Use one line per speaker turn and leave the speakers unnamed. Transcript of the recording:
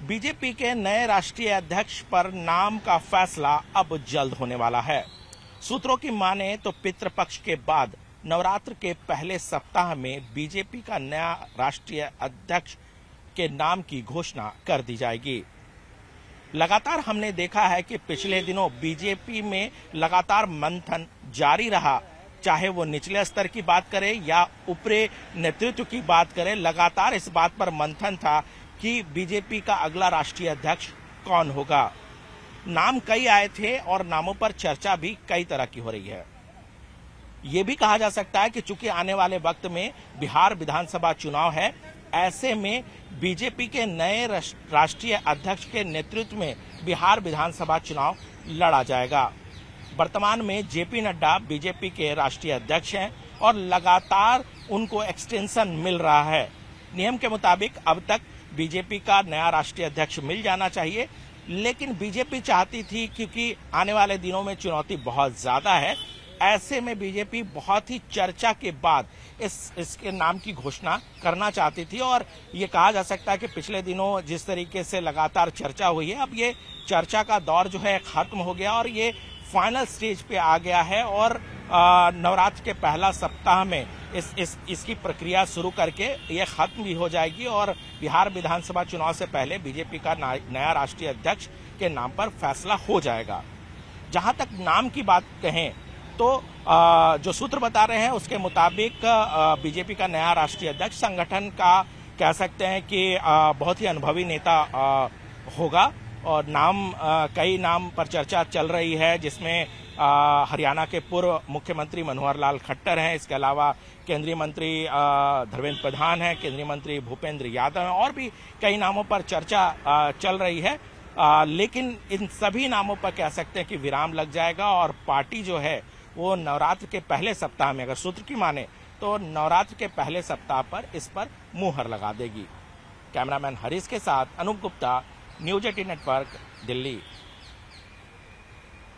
BJP के नए राष्ट्रीय अध्यक्ष पर नाम का फैसला अब जल्द होने वाला है। सूत्रों की माने तो पितृपक्ष के बाद नवरात्र के पहले सप्ताह में बीजेपी का नया राष्ट्रीय अध्यक्ष के नाम की घोषणा कर दी जाएगी। लगातार हमने देखा है कि पिछले दिनों बीजेपी में लगातार मंथन जारी रहा, चाहे वो निचले स्तर की बात करें या ऊपरी नेतृत्व की बात करें। लगातार इस बात पर मंथन था कि बीजेपी का अगला राष्ट्रीय अध्यक्ष कौन होगा। नाम कई आए थे और नामों पर चर्चा भी कई तरह की हो रही है। ये भी कहा जा सकता है कि चूंकि आने वाले वक्त में बिहार विधानसभा चुनाव है, ऐसे में बीजेपी के नए राष्ट्रीय अध्यक्ष के नेतृत्व में बिहार विधानसभा चुनाव लड़ा जाएगा। वर्तमान में जेपी नड्डा बीजेपी के राष्ट्रीय अध्यक्ष हैं और लगातार उनको एक्सटेंशन मिल रहा है। नियम के मुताबिक अब तक बीजेपी का नया राष्ट्रीय अध्यक्ष मिल जाना चाहिए, लेकिन बीजेपी चाहती थी, क्योंकि आने वाले दिनों में चुनौती बहुत ज्यादा है, ऐसे में बीजेपी बहुत ही चर्चा के बाद इसके नाम की घोषणा करना चाहती थी। और ये कहा जा सकता है कि पिछले दिनों जिस तरीके से लगातार चर्चा हुई है, अब ये चर्चा का दौर जो है खत्म हो गया और ये फाइनल स्टेज पे आ गया है और नवरात्र के पहला सप्ताह में इसकी प्रक्रिया शुरू करके ये खत्म भी हो जाएगी और बिहार विधानसभा चुनाव से पहले बीजेपी का नया राष्ट्रीय अध्यक्ष के नाम पर फैसला हो जाएगा। जहां तक नाम की बात कहें तो जो सूत्र बता रहे हैं उसके मुताबिक बीजेपी का नया राष्ट्रीय अध्यक्ष संगठन का कह सकते हैं कि बहुत ही अनुभवी नेता होगा और कई नाम पर चर्चा चल रही है, जिसमें हरियाणा के पूर्व मुख्यमंत्री मनोहर लाल खट्टर हैं। इसके अलावा केंद्रीय मंत्री धर्मेंद्र प्रधान हैं, केंद्रीय मंत्री भूपेंद्र यादव हैं और भी कई नामों पर चर्चा चल रही है। लेकिन इन सभी नामों पर कह सकते हैं कि विराम लग जाएगा और पार्टी जो है वो नवरात्र के पहले सप्ताह में, अगर सूत्र की माने तो नवरात्र के पहले सप्ताह पर इस पर मुहर लगा देगी। कैमरामैन हरीश के साथ अनूप गुप्ता, न्यूज 18 नेटवर्क, दिल्ली।